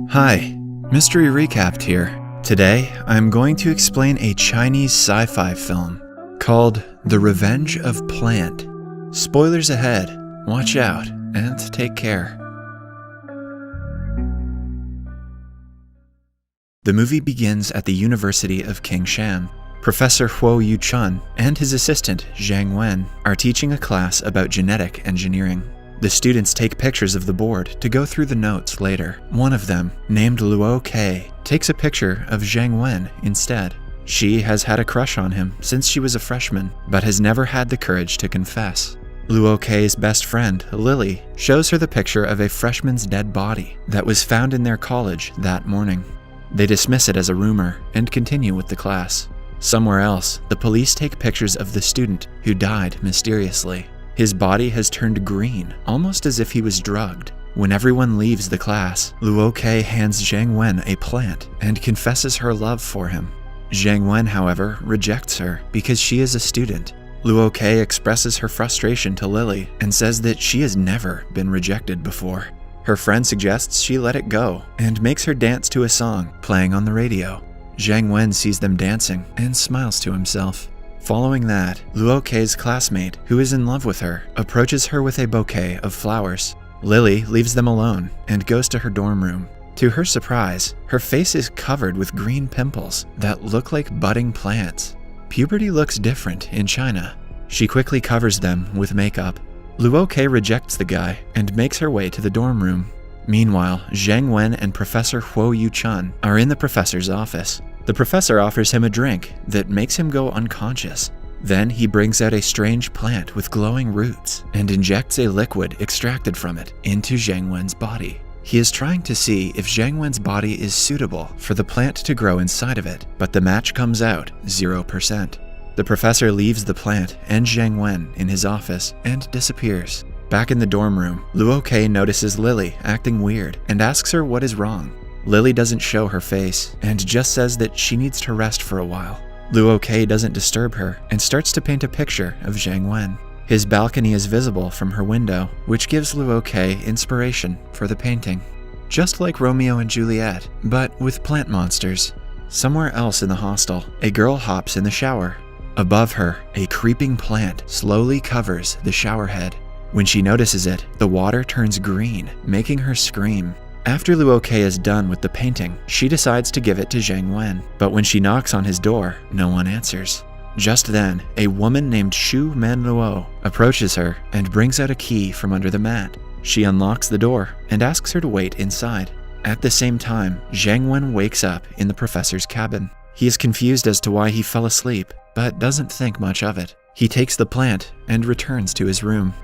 Hi, Mystery Recapped here. Today, I'm going to explain a Chinese sci-fi film called The Revenge of Plant. Spoilers ahead, watch out, and take care. The movie begins at the University of Qingshan. Professor Huo Yuchun and his assistant, Zheng Wen, are teaching a class about genetic engineering. The students take pictures of the board to go through the notes later. One of them, named Luo Ke, takes a picture of Zheng Wen instead. She has had a crush on him since she was a freshman, but has never had the courage to confess. Luo Ke's best friend, Lily, shows her the picture of a freshman's dead body that was found in their college that morning. They dismiss it as a rumor and continue with the class. Somewhere else, the police take pictures of the student who died mysteriously. His body has turned green, almost as if he was drugged. When everyone leaves the class, Luo Ke hands Zheng Wen a plant and confesses her love for him. Zheng Wen, however, rejects her because she is a student. Luo Ke expresses her frustration to Lily and says that she has never been rejected before. Her friend suggests she let it go and makes her dance to a song playing on the radio. Zheng Wen sees them dancing and smiles to himself. Following that, Luo Ke's classmate, who is in love with her, approaches her with a bouquet of flowers. Lily leaves them alone and goes to her dorm room. To her surprise, her face is covered with green pimples that look like budding plants. Puberty looks different in China. She quickly covers them with makeup. Luo Ke rejects the guy and makes her way to the dorm room. Meanwhile, Zheng Wen and Professor Huo Yuchun are in the professor's office. The professor offers him a drink that makes him go unconscious. Then he brings out a strange plant with glowing roots and injects a liquid extracted from it into Zheng Wen's body. He is trying to see if Zheng Wen's body is suitable for the plant to grow inside of it, but the match comes out 0%. The professor leaves the plant and Zheng Wen in his office and disappears. Back in the dorm room, Luo Ke notices Lily acting weird and asks her what is wrong. Lily doesn't show her face and just says that she needs to rest for a while. Luo Ke doesn't disturb her and starts to paint a picture of Zheng Wen. His balcony is visible from her window, which gives Luo Ke inspiration for the painting. Just like Romeo and Juliet, but with plant monsters. Somewhere else in the hostel, a girl hops in the shower. Above her, a creeping plant slowly covers the shower head. When she notices it, the water turns green, making her scream. After Luo Ke is done with the painting, she decides to give it to Zheng Wen, but when she knocks on his door, no one answers. Just then, a woman named Shu Manluo approaches her and brings out a key from under the mat. She unlocks the door and asks her to wait inside. At the same time, Zheng Wen wakes up in the professor's cabin. He is confused as to why he fell asleep, but doesn't think much of it. He takes the plant and returns to his room.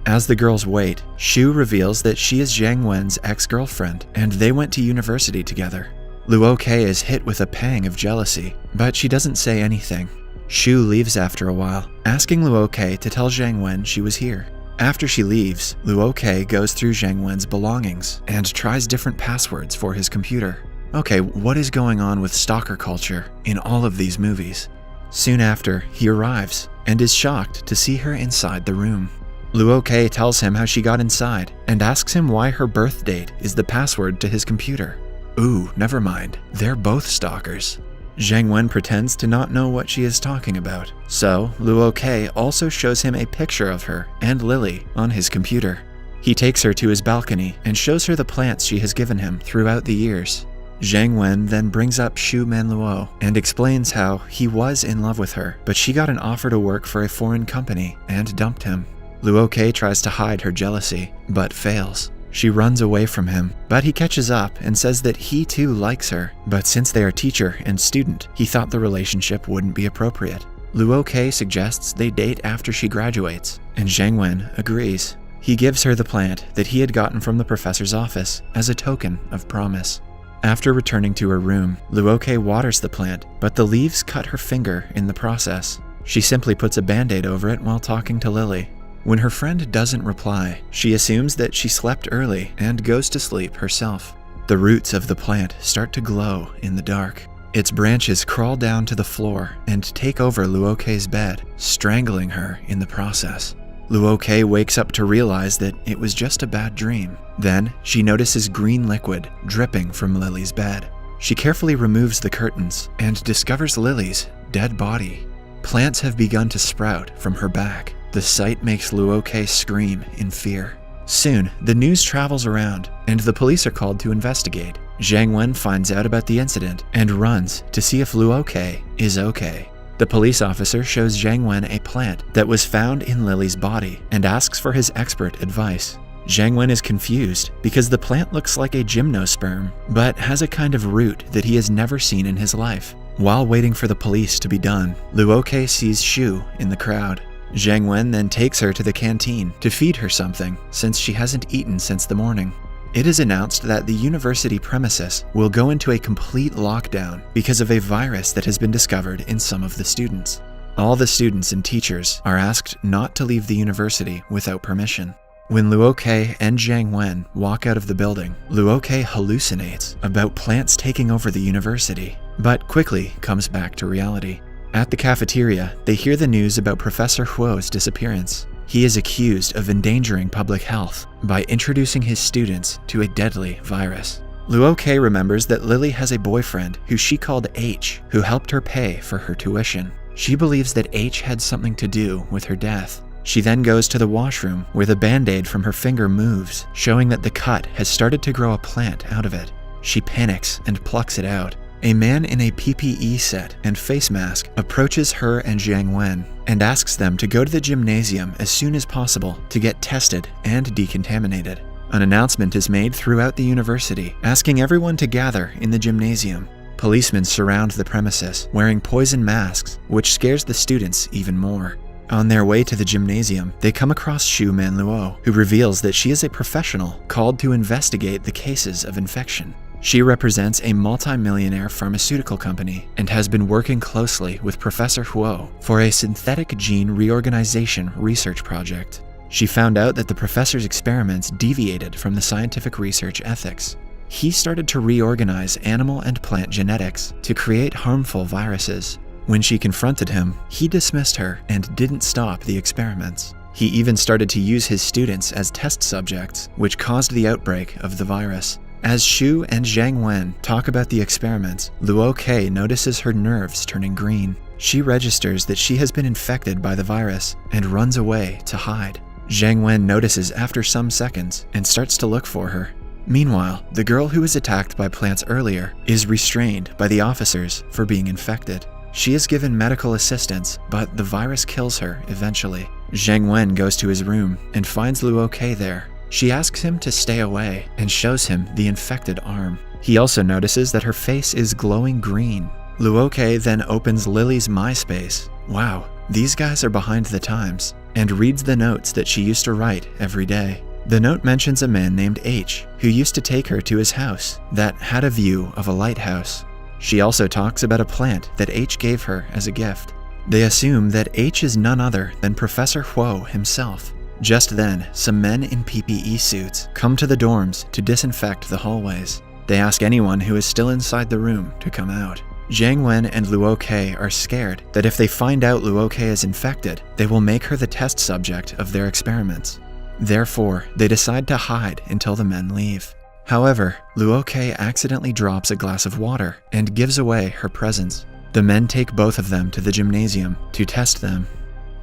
As the girls wait, Shu reveals that she is Zheng Wen's ex-girlfriend, and they went to university together. Luo Ke is hit with a pang of jealousy, but she doesn't say anything. Shu leaves after a while, asking Luo Ke to tell Zheng Wen she was here. After she leaves, Luo Ke goes through Zheng Wen's belongings and tries different passwords for his computer. Okay, what is going on with stalker culture in all of these movies? Soon after, he arrives and is shocked to see her inside the room. Luo Ke tells him how she got inside and asks him why her birth date is the password to his computer. Ooh, never mind, they're both stalkers. Zheng Wen pretends to not know what she is talking about, so Luo Ke also shows him a picture of her and Lily on his computer. He takes her to his balcony and shows her the plants she has given him throughout the years. Zheng Wen then brings up Shu Manluo and explains how he was in love with her, but she got an offer to work for a foreign company and dumped him. Luo Ke tries to hide her jealousy, but fails. She runs away from him, but he catches up and says that he too likes her, but since they are teacher and student, he thought the relationship wouldn't be appropriate. Luo Ke suggests they date after she graduates, and Zheng Wen agrees. He gives her the plant that he had gotten from the professor's office as a token of promise. After returning to her room, Luo Ke waters the plant, but the leaves cut her finger in the process. She simply puts a band-aid over it while talking to Lily. When her friend doesn't reply, she assumes that she slept early and goes to sleep herself. The roots of the plant start to glow in the dark. Its branches crawl down to the floor and take over Luo Ke's bed, strangling her in the process. Luo wakes up to realize that it was just a bad dream. Then, she notices green liquid dripping from Lily's bed. She carefully removes the curtains and discovers Lily's dead body. Plants have begun to sprout from her back. The sight makes Luo scream in fear. Soon, the news travels around, and the police are called to investigate. Zheng Wen finds out about the incident and runs to see if Luo is okay. The police officer shows Zheng Wen a plant that was found in Lily's body and asks for his expert advice. Zheng Wen is confused because the plant looks like a gymnosperm, but has a kind of root that he has never seen in his life. While waiting for the police to be done, Luo sees Shu in the crowd. Zheng Wen then takes her to the canteen to feed her something, since she hasn't eaten since the morning. It is announced that the university premises will go into a complete lockdown because of a virus that has been discovered in some of the students. All the students and teachers are asked not to leave the university without permission. When Luo and Zheng Wen walk out of the building, Luo hallucinates about plants taking over the university, but quickly comes back to reality. At the cafeteria, they hear the news about Professor Huo's disappearance. He is accused of endangering public health by introducing his students to a deadly virus. Luo remembers that Lily has a boyfriend who she called H, who helped her pay for her tuition. She believes that H had something to do with her death. She then goes to the washroom where the band-aid from her finger moves, showing that the cut has started to grow a plant out of it. She panics and plucks it out. A man in a PPE set and face mask approaches her and Zheng Wen and asks them to go to the gymnasium as soon as possible to get tested and decontaminated. An announcement is made throughout the university, asking everyone to gather in the gymnasium. Policemen surround the premises, wearing poison masks, which scares the students even more. On their way to the gymnasium, they come across Shu Manluo, who reveals that she is a professional called to investigate the cases of infection. She represents a multi-millionaire pharmaceutical company and has been working closely with Professor Huo for a synthetic gene reorganization research project. She found out that the professor's experiments deviated from the scientific research ethics. He started to reorganize animal and plant genetics to create harmful viruses. When she confronted him, he dismissed her and didn't stop the experiments. He even started to use his students as test subjects, which caused the outbreak of the virus. As Shu and Zheng Wen talk about the experiments, Luo notices her nerves turning green. She registers that she has been infected by the virus and runs away to hide. Zheng Wen notices after some seconds and starts to look for her. Meanwhile, the girl who was attacked by plants earlier is restrained by the officers for being infected. She is given medical assistance, but the virus kills her eventually. Zheng Wen goes to his room and finds Luo there. She asks him to stay away and shows him the infected arm. He also notices that her face is glowing green. Luo then opens Lily's MySpace. Wow, these guys are behind the times, and reads the notes that she used to write every day. The note mentions a man named H, who used to take her to his house that had a view of a lighthouse. She also talks about a plant that H gave her as a gift. They assume that H is none other than Professor Huo himself. Just then, some men in PPE suits come to the dorms to disinfect the hallways. They ask anyone who is still inside the room to come out. Zheng Wen and Luo are scared that if they find out Luo is infected, they will make her the test subject of their experiments. Therefore, they decide to hide until the men leave. However, Luo accidentally drops a glass of water and gives away her presence. The men take both of them to the gymnasium to test them.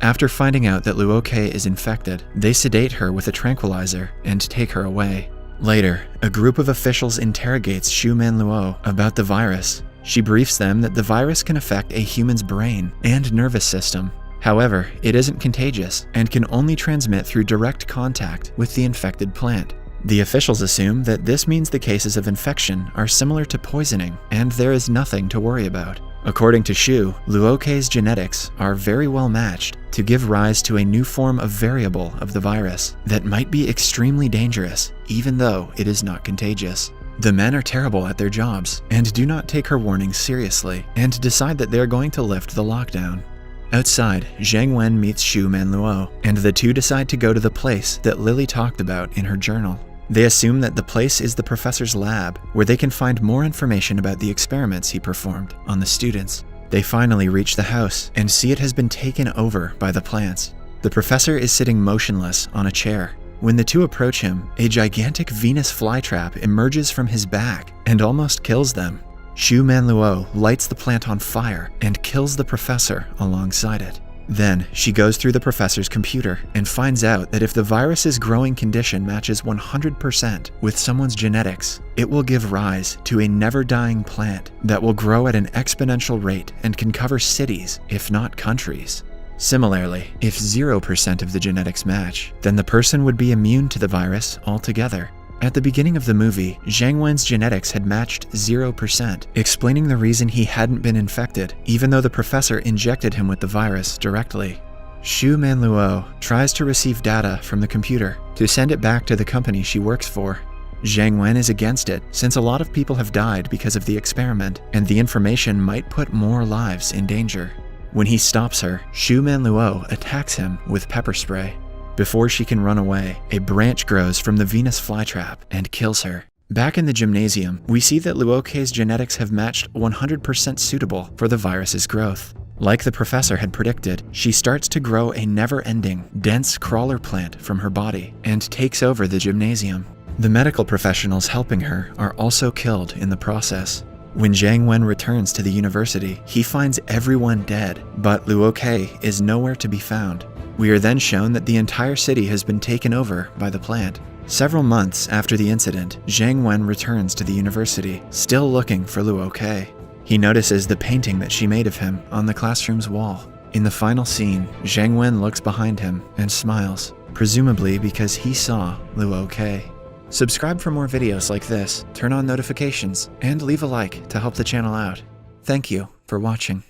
After finding out that Luo is infected, they sedate her with a tranquilizer and take her away. Later, a group of officials interrogates Shu Manluo about the virus. She briefs them that the virus can affect a human's brain and nervous system. However, it isn't contagious and can only transmit through direct contact with the infected plant. The officials assume that this means the cases of infection are similar to poisoning and there is nothing to worry about. According to Shu, Luo genetics are very well matched to give rise to a new form of variable of the virus that might be extremely dangerous, even though it is not contagious. The men are terrible at their jobs and do not take her warnings seriously and decide that they are going to lift the lockdown. Outside, Zheng Wen meets Shu Manluo, and the two decide to go to the place that Lily talked about in her journal. They assume that the place is the professor's lab, where they can find more information about the experiments he performed on the students. They finally reach the house and see it has been taken over by the plants. The professor is sitting motionless on a chair. When the two approach him, a gigantic Venus flytrap emerges from his back and almost kills them. Xu Manluo lights the plant on fire and kills the professor alongside it. Then, she goes through the professor's computer and finds out that if the virus's growing condition matches 100% with someone's genetics, it will give rise to a never-dying plant that will grow at an exponential rate and can cover cities, if not countries. Similarly, if 0% of the genetics match, then the person would be immune to the virus altogether. At the beginning of the movie, Zheng Wen's genetics had matched 0%, explaining the reason he hadn't been infected, even though the professor injected him with the virus directly. Xu Manluo tries to receive data from the computer to send it back to the company she works for. Zheng Wen is against it, since a lot of people have died because of the experiment, and the information might put more lives in danger. When he stops her, Xu Manluo attacks him with pepper spray. Before she can run away, a branch grows from the Venus flytrap and kills her. Back in the gymnasium, we see that Luo Kei's genetics have matched 100% suitable for the virus's growth. Like the professor had predicted, she starts to grow a never-ending, dense crawler plant from her body and takes over the gymnasium. The medical professionals helping her are also killed in the process. When Zheng Wen returns to the university, he finds everyone dead, but Luo Kei is nowhere to be found. We are then shown that the entire city has been taken over by the plant. Several months after the incident, Zheng Wen returns to the university, still looking for Luo Kei. He notices the painting that she made of him on the classroom's wall. In the final scene, Zheng Wen looks behind him and smiles, presumably because he saw Luo Kei. Subscribe for more videos like this, turn on notifications, and leave a like to help the channel out. Thank you for watching.